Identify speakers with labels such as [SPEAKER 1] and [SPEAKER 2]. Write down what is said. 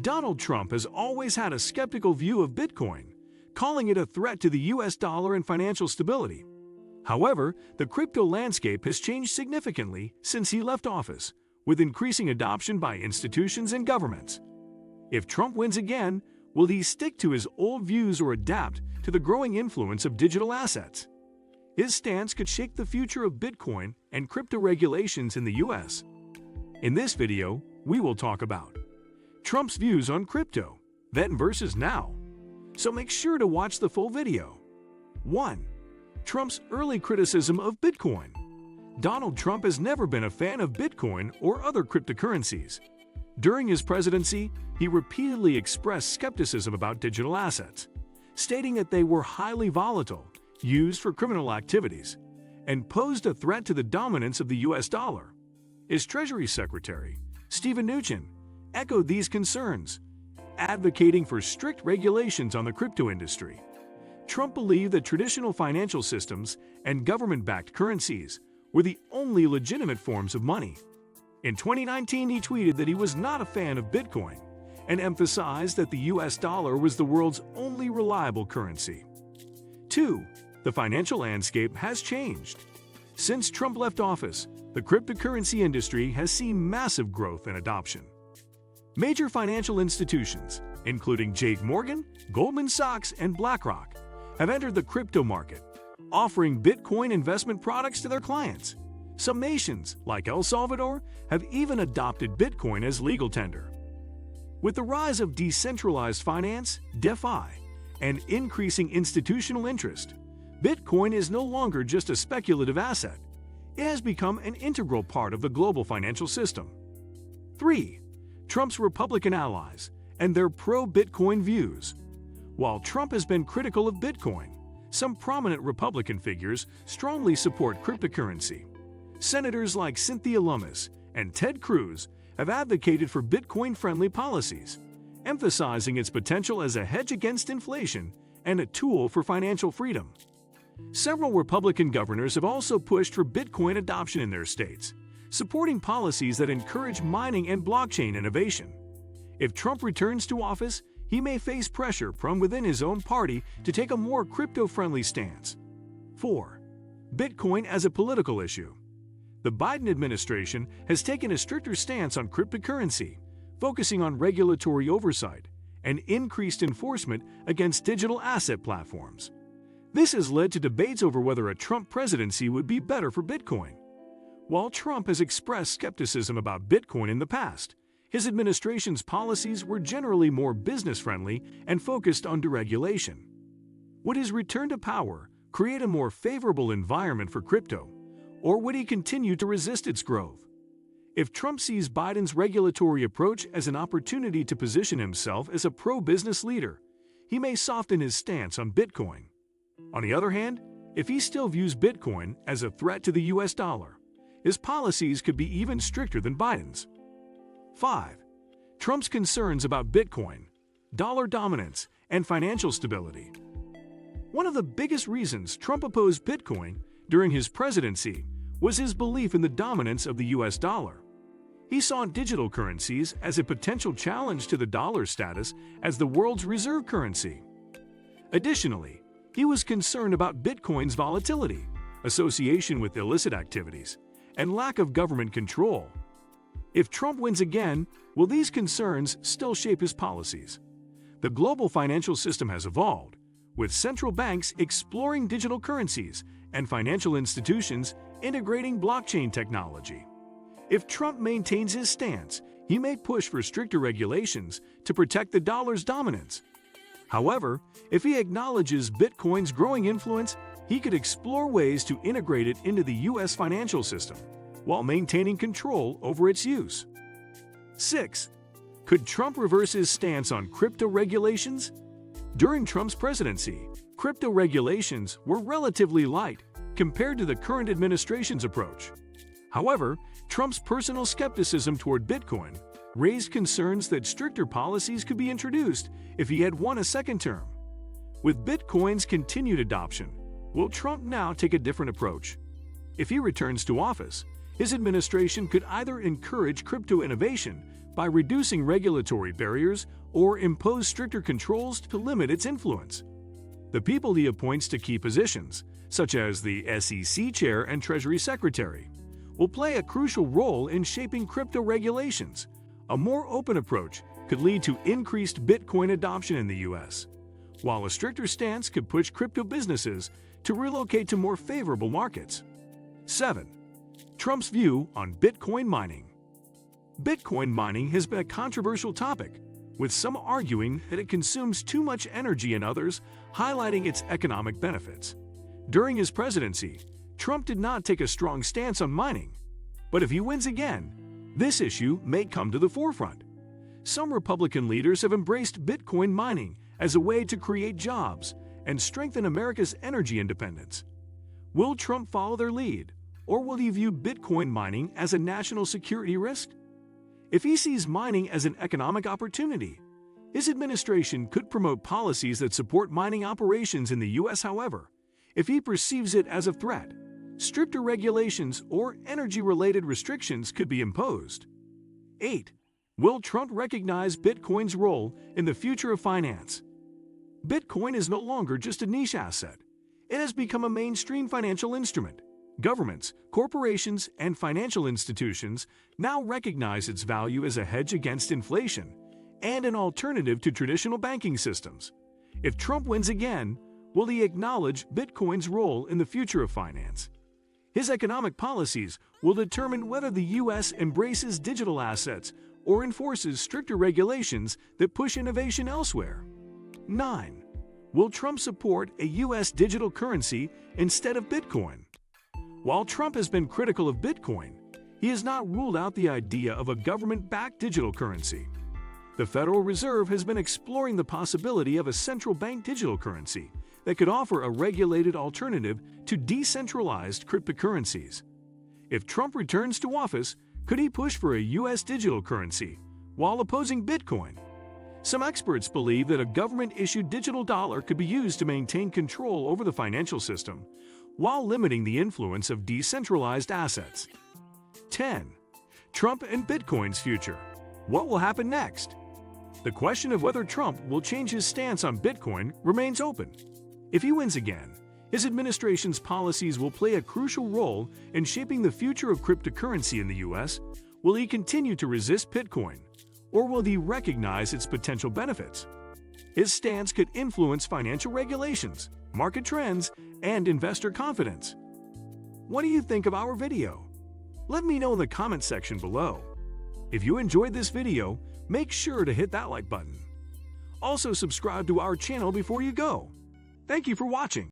[SPEAKER 1] Donald Trump has always had a skeptical view of Bitcoin, calling it a threat to the US dollar and financial stability. However, the crypto landscape has changed significantly since he left office, with increasing adoption by institutions and governments. If Trump wins again, will he stick to his old views or adapt to the growing influence of digital assets? His stance could shake the future of Bitcoin and crypto regulations in the US. In this video, we will talk about Trump's views on crypto, then versus now. So make sure to watch the full video. 1. Trump's early criticism of Bitcoin. Donald Trump has never been a fan of Bitcoin or other cryptocurrencies. During his presidency, he repeatedly expressed skepticism about digital assets, stating that they were highly volatile, used for criminal activities, and posed a threat to the dominance of the US dollar. His Treasury Secretary, Steven Mnuchin, echoed these concerns, advocating for strict regulations on the crypto industry. Trump believed that traditional financial systems and government-backed currencies were the only legitimate forms of money. In 2019, he tweeted that he was not a fan of Bitcoin and emphasized that the US dollar was the world's only reliable currency. 2. The financial landscape has changed. Since Trump left office, the cryptocurrency industry has seen massive growth and adoption. Major financial institutions, including J.P. Morgan, Goldman Sachs, and BlackRock, have entered the crypto market, offering Bitcoin investment products to their clients. Some nations, like El Salvador, have even adopted Bitcoin as legal tender. With the rise of decentralized finance, DeFi, and increasing institutional interest, Bitcoin is no longer just a speculative asset. It has become an integral part of the global financial system. 3. Trump's Republican allies and their pro-Bitcoin views. While Trump has been critical of Bitcoin, some prominent Republican figures strongly support cryptocurrency. Senators like Cynthia Lummis and Ted Cruz have advocated for Bitcoin-friendly policies, emphasizing its potential as a hedge against inflation and a tool for financial freedom. Several Republican governors have also pushed for Bitcoin adoption in their states, supporting policies that encourage mining and blockchain innovation. If Trump returns to office, he may face pressure from within his own party to take a more crypto-friendly stance. 4. Bitcoin as a political issue. The Biden administration has taken a stricter stance on cryptocurrency, focusing on regulatory oversight and increased enforcement against digital asset platforms. This has led to debates over whether a Trump presidency would be better for Bitcoin. While Trump has expressed skepticism about Bitcoin in the past, his administration's policies were generally more business-friendly and focused on deregulation. Would his return to power create a more favorable environment for crypto, or would he continue to resist its growth? If Trump sees Biden's regulatory approach as an opportunity to position himself as a pro-business leader, he may soften his stance on Bitcoin. On the other hand, if he still views Bitcoin as a threat to the US dollar, his policies could be even stricter than Biden's. 5. Trump's concerns about Bitcoin, dollar dominance, and financial stability. One of the biggest reasons Trump opposed Bitcoin during his presidency was his belief in the dominance of the US dollar. He saw digital currencies as a potential challenge to the dollar's status as the world's reserve currency. Additionally, he was concerned about Bitcoin's volatility, association with illicit activities, and lack of government control. If Trump wins again, will these concerns still shape his policies? The global financial system has evolved, with central banks exploring digital currencies and financial institutions integrating blockchain technology. If Trump maintains his stance, he may push for stricter regulations to protect the dollar's dominance. However, if he acknowledges Bitcoin's growing influence, he could explore ways to integrate it into the US financial system while maintaining control over its use. 6. Could Trump reverse his stance on crypto regulations? During Trump's presidency, crypto regulations were relatively light compared to the current administration's approach. However, Trump's personal skepticism toward Bitcoin raised concerns that stricter policies could be introduced if he had won a second term. With Bitcoin's continued adoption, will Trump now take a different approach? If he returns to office, his administration could either encourage crypto innovation by reducing regulatory barriers or impose stricter controls to limit its influence. The people he appoints to key positions, such as the SEC chair and Treasury secretary, will play a crucial role in shaping crypto regulations. A more open approach could lead to increased Bitcoin adoption in the US, while a stricter stance could push crypto businesses to relocate to more favorable markets. 7. Trump's view on Bitcoin mining. Bitcoin mining has been a controversial topic, with some arguing that it consumes too much energy and others highlighting its economic benefits. During his presidency, Trump did not take a strong stance on mining, but if he wins again, this issue may come to the forefront. Some Republican leaders have embraced Bitcoin mining as a way to create jobs and strengthen America's energy independence. Will Trump follow their lead, or will he view Bitcoin mining as a national security risk? If he sees mining as an economic opportunity, his administration could promote policies that support mining operations in the U.S. However, if he perceives it as a threat, stricter regulations or energy-related restrictions could be imposed. 8. Will Trump recognize Bitcoin's role in the future of finance? Bitcoin is no longer just a niche asset. It has become a mainstream financial instrument. Governments, corporations, and financial institutions now recognize its value as a hedge against inflation and an alternative to traditional banking systems. If Trump wins again, will he acknowledge Bitcoin's role in the future of finance? His economic policies will determine whether the U.S. embraces digital assets or enforces stricter regulations that push innovation elsewhere. 9. Will Trump support a U.S. digital currency instead of Bitcoin? While Trump has been critical of Bitcoin, he has not ruled out the idea of a government-backed digital currency. The Federal Reserve has been exploring the possibility of a central bank digital currency that could offer a regulated alternative to decentralized cryptocurrencies. If Trump returns to office, could he push for a U.S. digital currency while opposing Bitcoin? Some experts believe that a government-issued digital dollar could be used to maintain control over the financial system while limiting the influence of decentralized assets. 10. Trump and Bitcoin's future. What will happen next? The question of whether Trump will change his stance on Bitcoin remains open. If he wins again, his administration's policies will play a crucial role in shaping the future of cryptocurrency in the U.S. Will he continue to resist Bitcoin, or will he recognize its potential benefits? His stance could influence financial regulations, market trends, and investor confidence. What do you think of our video? Let me know in the comment section below. If you enjoyed this video, make sure to hit that like button. Also subscribe to our channel before you go. Thank you for watching.